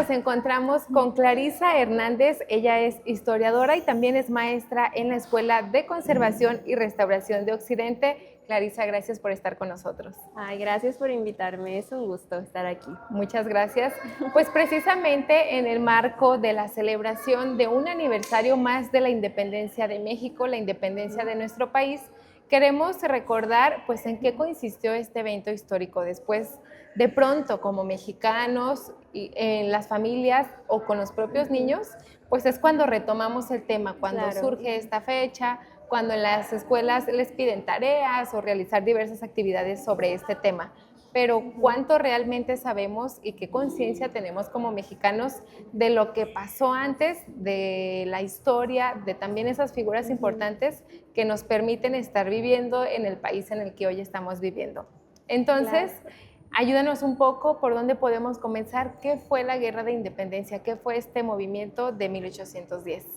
nos encontramos con Clarisa Hernández. Ella es historiadora y también es maestra en la Escuela de Conservación y Restauración de Occidente. Clarisa, gracias por estar con nosotros. Ay, gracias por invitarme, es un gusto estar aquí. Muchas gracias. Pues precisamente en el marco de la celebración de un aniversario más de la independencia de México, la independencia de nuestro país, queremos recordar pues en qué consistió este evento histórico. Después, de pronto, como mexicanos, y en las familias o con los propios niños, pues es cuando retomamos el tema, cuando Claro. surge esta fecha, cuando en las escuelas les piden tareas o realizar diversas actividades sobre este tema. Pero ¿cuánto realmente sabemos y qué conciencia tenemos como mexicanos de lo que pasó antes, de la historia, de también esas figuras importantes que nos permiten estar viviendo en el país en el que hoy estamos viviendo? Entonces, Claro. ayúdanos un poco por dónde podemos comenzar. ¿Qué fue la Guerra de Independencia? ¿Qué fue este movimiento de 1810?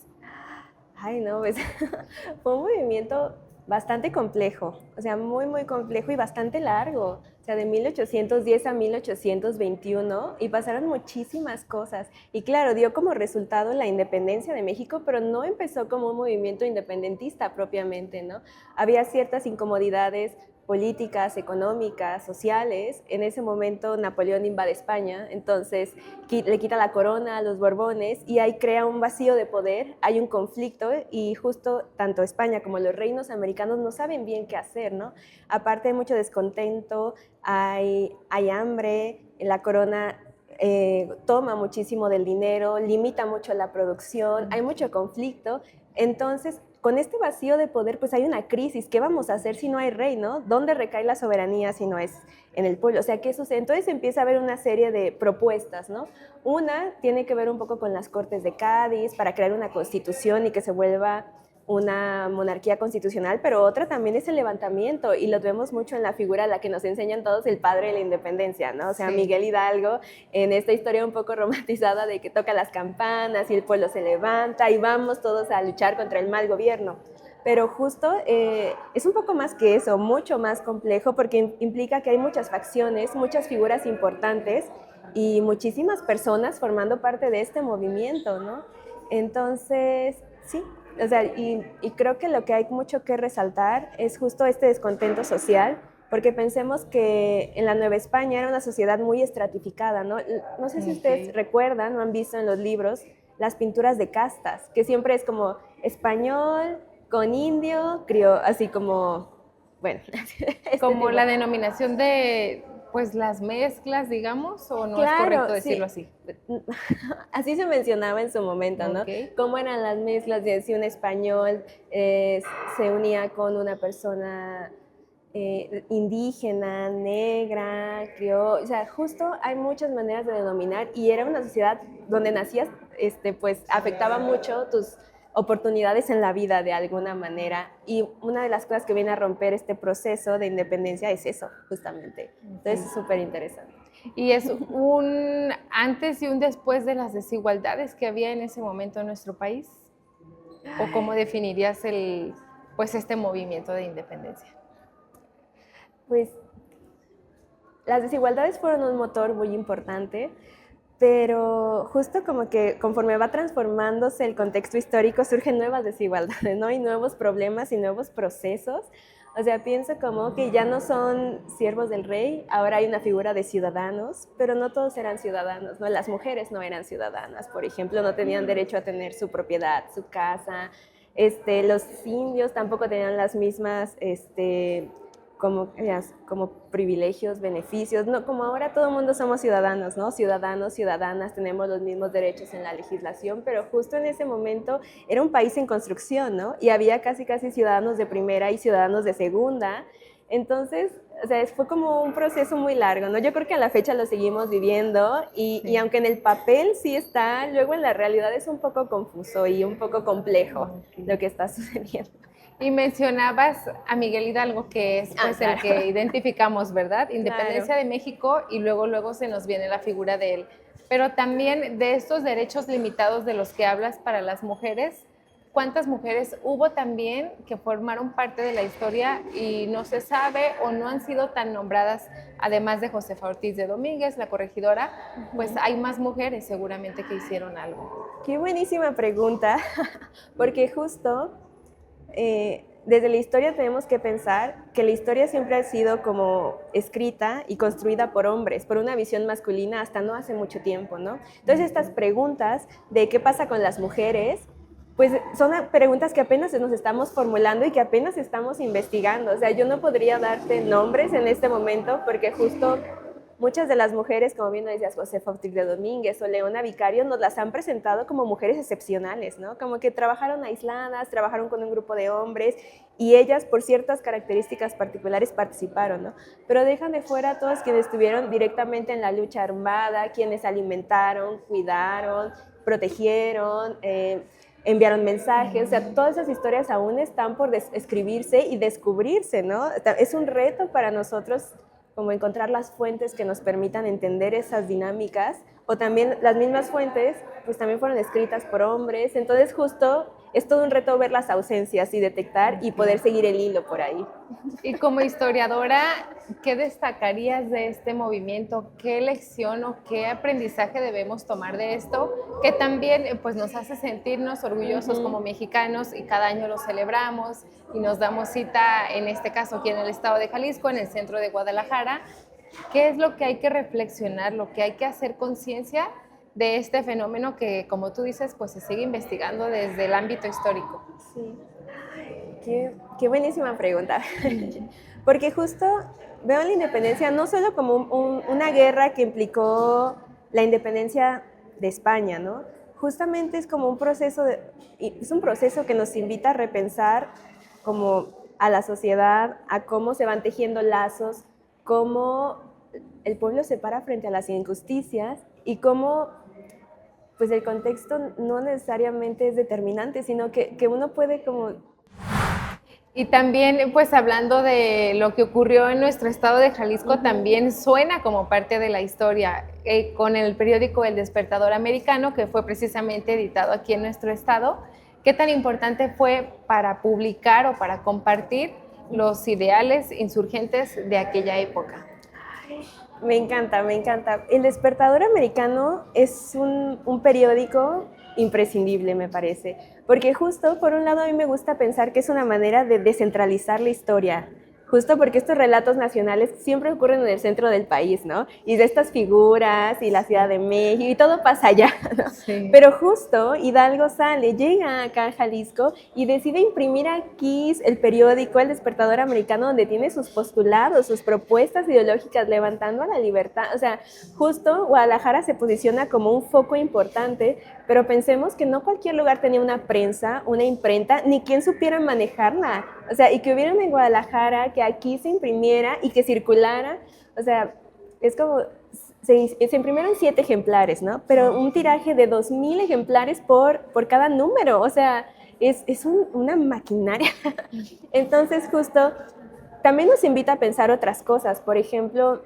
Ay, no, pues fue un movimiento bastante complejo, o sea, muy, muy complejo y bastante largo. O sea, de 1810 a 1821 y pasaron muchísimas cosas. Y claro, dio como resultado la independencia de México, pero no empezó como un movimiento independentista propiamente, ¿no? Había ciertas incomodidades políticas, económicas, sociales. En ese momento Napoleón invade España, entonces le quita la corona a los Borbones y ahí crea un vacío de poder, hay un conflicto y justo tanto España como los reinos americanos no saben bien qué hacer, ¿no? Aparte hay mucho descontento, hay hambre, la corona toma muchísimo del dinero, limita mucho la producción, hay mucho conflicto, entonces con este vacío de poder, pues hay una crisis. ¿Qué vamos a hacer si no hay rey, no? ¿Dónde recae la soberanía si no es en el pueblo? O sea, ¿qué sucede? Entonces empieza a haber una serie de propuestas, ¿no? Una tiene que ver un poco con las Cortes de Cádiz para crear una constitución y que se vuelva una monarquía constitucional, pero otra también es el levantamiento y lo vemos mucho en la figura a la que nos enseñan todos, el padre de la independencia, ¿no? O sea, sí. Miguel Hidalgo, en esta historia un poco romantizada de que toca las campanas y el pueblo se levanta y vamos todos a luchar contra el mal gobierno. Pero justo es un poco más que eso, mucho más complejo porque implica que hay muchas facciones, muchas figuras importantes y muchísimas personas formando parte de este movimiento, ¿no? Entonces, sí. O sea, y creo que lo que hay mucho que resaltar es justo este descontento social, porque pensemos que en la Nueva España era una sociedad muy estratificada, ¿no? No sé si ustedes recuerdan o han visto en los libros las pinturas de castas, que siempre es como español con indio, así como, bueno. Como la denominación de, pues, las mezclas, digamos, ¿o no es correcto decirlo así? Así se mencionaba en su momento, ¿no? Cómo eran las mezclas de si un español se unía con una persona indígena, negra, criolla, o sea, justo hay muchas maneras de denominar y era una sociedad donde nacías, pues afectaba mucho tus oportunidades en la vida de alguna manera y una de las cosas que viene a romper este proceso de independencia es eso, justamente. Entonces es súper interesante. Y es un antes y un después de las desigualdades que había en ese momento en nuestro país. ¿O cómo definirías pues este movimiento de independencia? Pues las desigualdades fueron un motor muy importante, pero justo como que conforme va transformándose el contexto histórico surgen nuevas desigualdades, ¿no? Y nuevos problemas y nuevos procesos. O sea, pienso como que ya no son siervos del rey, ahora hay una figura de ciudadanos, pero no todos eran ciudadanos, ¿no? Las mujeres no eran ciudadanas, por ejemplo, no tenían derecho a tener su propiedad, su casa. Los indios tampoco tenían las mismas como privilegios, beneficios, no, como ahora todo el mundo somos ciudadanos, ¿no? Ciudadanos, ciudadanas, tenemos los mismos derechos en la legislación, pero justo en ese momento era un país en construcción, ¿no? Y había casi ciudadanos de primera y ciudadanos de segunda, entonces, o sea, fue como un proceso muy largo, ¿no? Yo creo que a la fecha lo seguimos viviendo y aunque en el papel sí está, luego en la realidad es un poco confuso y un poco complejo lo que está sucediendo. Y mencionabas a Miguel Hidalgo, que es pues, claro, el que identificamos, ¿verdad? Independencia claro. de México y luego se nos viene la figura de él. Pero también de estos derechos limitados de los que hablas para las mujeres, ¿cuántas mujeres hubo también que formaron parte de la historia y no se sabe o no han sido tan nombradas? Además de Josefa Ortiz de Domínguez, la corregidora, pues hay más mujeres seguramente que hicieron algo. Qué buenísima pregunta, porque justo desde la historia tenemos que pensar que la historia siempre ha sido como escrita y construida por hombres, por una visión masculina hasta no hace mucho tiempo, ¿no? Entonces estas preguntas de qué pasa con las mujeres, pues son preguntas que apenas nos estamos formulando y que apenas estamos investigando. O sea, yo no podría darte nombres en este momento porque justo muchas de las mujeres, como bien lo decías, Josefa Ortiz de Domínguez o Leona Vicario, nos las han presentado como mujeres excepcionales, ¿no? Como que trabajaron aisladas, trabajaron con un grupo de hombres y ellas, por ciertas características particulares, participaron, ¿no? Pero dejan de fuera a todos quienes estuvieron directamente en la lucha armada, quienes alimentaron, cuidaron, protegieron, enviaron mensajes, o sea, todas esas historias aún están por escribirse y descubrirse, ¿no? Es un reto para nosotros como encontrar las fuentes que nos permitan entender esas dinámicas, o también las mismas fuentes, pues también fueron escritas por hombres, entonces justo es todo un reto ver las ausencias y detectar y poder seguir el hilo por ahí. Y como historiadora, ¿qué destacarías de este movimiento? ¿Qué lección o qué aprendizaje debemos tomar de esto? Que también pues, nos hace sentirnos orgullosos como mexicanos y cada año lo celebramos y nos damos cita, en este caso aquí en el estado de Jalisco, en el centro de Guadalajara. ¿Qué es lo que hay que reflexionar, lo que hay que hacer conciencia de este fenómeno que, como tú dices, pues se sigue investigando desde el ámbito histórico? Sí. Qué buenísima pregunta, porque justo veo la independencia no solo como una guerra que implicó la independencia de España, ¿no? Justamente es como un proceso, es un proceso que nos invita a repensar como a la sociedad, a cómo se van tejiendo lazos, cómo el pueblo se para frente a las injusticias y cómo pues el contexto no necesariamente es determinante, sino que uno puede como... Y también, pues hablando de lo que ocurrió en nuestro estado de Jalisco, también suena como parte de la historia con el periódico El Despertador Americano, que fue precisamente editado aquí en nuestro estado. ¿Qué tan importante fue para publicar o para compartir los ideales insurgentes de aquella época? Me encanta, me encanta. El Despertador Americano es un periódico imprescindible, me parece, porque justo, por un lado, a mí me gusta pensar que es una manera de descentralizar la historia, justo porque estos relatos nacionales siempre ocurren en el centro del país, ¿no? Y de estas figuras y la Ciudad de México y todo pasa allá, ¿no? Sí. Pero justo Hidalgo sale, llega acá a Jalisco y decide imprimir aquí el periódico El Despertador Americano, donde tiene sus postulados, sus propuestas ideológicas levantando a la libertad. O sea, justo Guadalajara se posiciona como un foco importante, pero pensemos que no cualquier lugar tenía una prensa, una imprenta, ni quien supiera manejarla. O sea, y que hubiera en Guadalajara, que aquí se imprimiera y que circulara. O sea, es como, se imprimieron 7 ejemplares, ¿no? Pero un tiraje de 2,000 ejemplares por cada número. O sea, es una maquinaria. Entonces, justo, también nos invita a pensar otras cosas. Por ejemplo,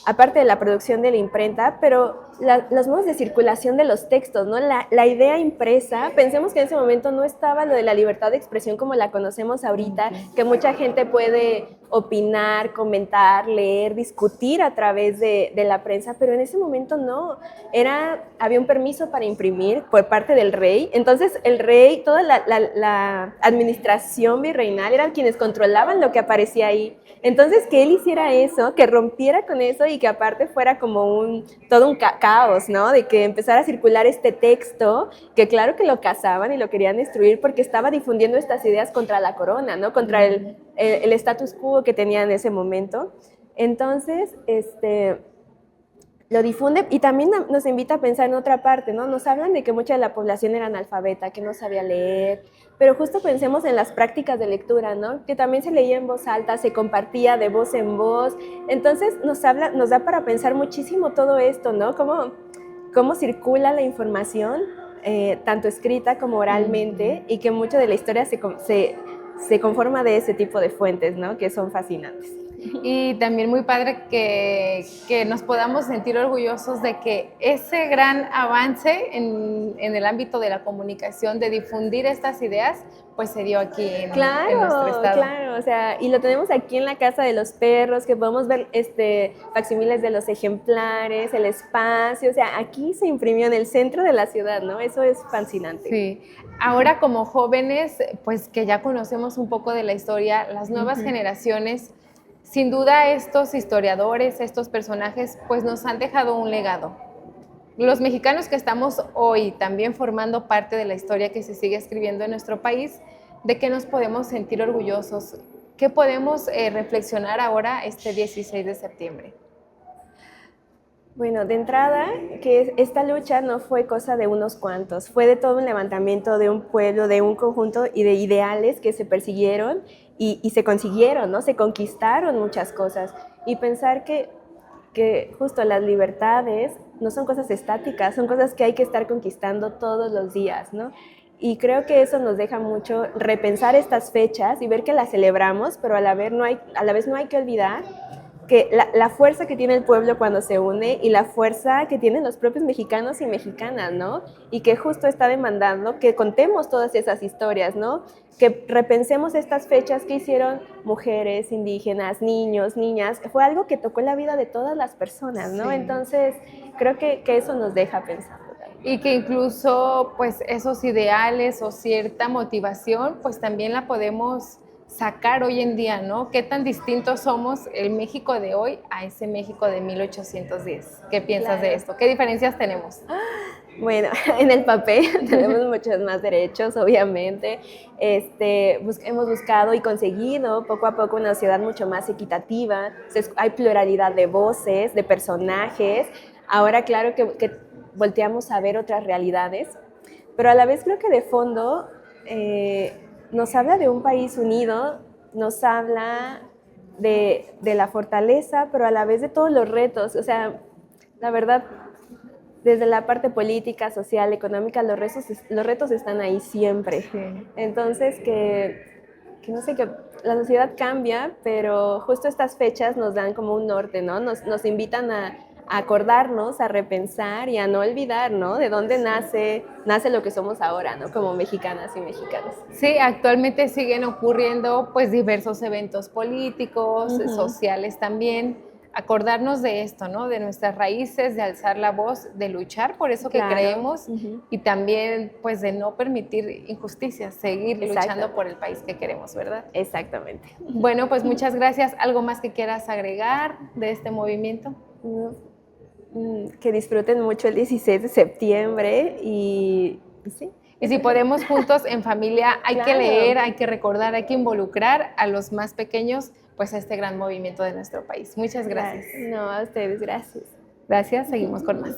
aparte de la producción de la imprenta, pero los modos de circulación de los textos, ¿no? La idea impresa, pensemos que en ese momento no estaba lo de la libertad de expresión como la conocemos ahorita, que mucha gente puede opinar, comentar, leer, discutir a través de la prensa, pero en ese momento no, había un permiso para imprimir por parte del rey, entonces el rey, toda la administración virreinal eran quienes controlaban lo que aparecía ahí. Entonces, que él hiciera eso, que rompiera con eso y que aparte fuera como todo un caos, ¿no? De que empezara a circular este texto, que claro que lo cazaban y lo querían destruir porque estaba difundiendo estas ideas contra la corona, ¿no? Contra el status quo que tenía en ese momento. Entonces, lo difunde y también nos invita a pensar en otra parte, ¿no? Nos hablan de que mucha de la población era analfabeta, que no sabía leer, pero justo pensemos en las prácticas de lectura, ¿no? Que también se leía en voz alta, se compartía de voz en voz. Entonces nos da para pensar muchísimo todo esto, ¿no? Cómo circula la información, tanto escrita como oralmente, y que mucho de la historia se conforma de ese tipo de fuentes, ¿no? Que son fascinantes. Y también muy padre que nos podamos sentir orgullosos de que ese gran avance en el ámbito de la comunicación, de difundir estas ideas, pues se dio aquí en nuestro Claro, estado. claro, o sea, y lo tenemos aquí en la Casa de los Perros, que podemos ver facsímiles de los ejemplares, el espacio, o sea, aquí se imprimió en el centro de la ciudad, ¿no? Eso es fascinante. Sí, ahora como jóvenes, pues que ya conocemos un poco de la historia, las nuevas generaciones, sin duda estos historiadores, estos personajes, pues nos han dejado un legado. Los mexicanos que estamos hoy también formando parte de la historia que se sigue escribiendo en nuestro país, ¿de qué nos podemos sentir orgullosos? ¿Qué podemos reflexionar ahora este 16 de septiembre? Bueno, de entrada, que esta lucha no fue cosa de unos cuantos, fue de todo un levantamiento de un pueblo, de un conjunto y de ideales que se persiguieron y se consiguieron, ¿no? Se conquistaron muchas cosas. Y pensar que justo las libertades no son cosas estáticas, son cosas que hay que estar conquistando todos los días, ¿no? Y creo que eso nos deja mucho repensar estas fechas y ver que las celebramos, pero a la vez no hay que olvidar que la fuerza que tiene el pueblo cuando se une y la fuerza que tienen los propios mexicanos y mexicanas, ¿no? Y que justo está demandando que contemos todas esas historias, ¿no? Que repensemos estas fechas que hicieron mujeres, indígenas, niños, niñas. Fue algo que tocó la vida de todas las personas, ¿no? Sí. Entonces, creo que eso nos deja pensando. Y que incluso pues esos ideales o cierta motivación pues también la podemos sacar hoy en día, ¿no? ¿Qué tan distintos somos el México de hoy a ese México de 1810? ¿Qué piensas de esto? ¿Qué diferencias tenemos? Bueno, en el papel tenemos muchos más derechos, obviamente. Hemos buscado y conseguido poco a poco una sociedad mucho más equitativa. Hay pluralidad de voces, de personajes. Ahora, claro que volteamos a ver otras realidades, pero a la vez creo que de fondo nos habla de un país unido, nos habla de la fortaleza, pero a la vez de todos los retos. O sea, la verdad, desde la parte política, social, económica, los retos están ahí siempre. Sí. Entonces, que no sé, que la sociedad cambia, pero justo estas fechas nos dan como un norte, ¿no? Nos invitan a acordarnos, a repensar y a no olvidar, ¿no? De dónde nace lo que somos ahora, ¿no? Como mexicanas y mexicanos. Sí, actualmente siguen ocurriendo pues diversos eventos políticos, sociales también. Acordarnos de esto, ¿no? De nuestras raíces, de alzar la voz, de luchar por eso que creemos y también pues de no permitir injusticias, seguir luchando por el país que queremos, ¿verdad? Exactamente. Bueno, pues muchas gracias. ¿Algo más que quieras agregar de este movimiento? Que disfruten mucho el 16 de septiembre y sí. Y si podemos juntos en familia, hay que leer, hay que recordar, hay que involucrar a los más pequeños pues a este gran movimiento de nuestro país. Muchas gracias. No, a ustedes, gracias. Gracias, seguimos con más.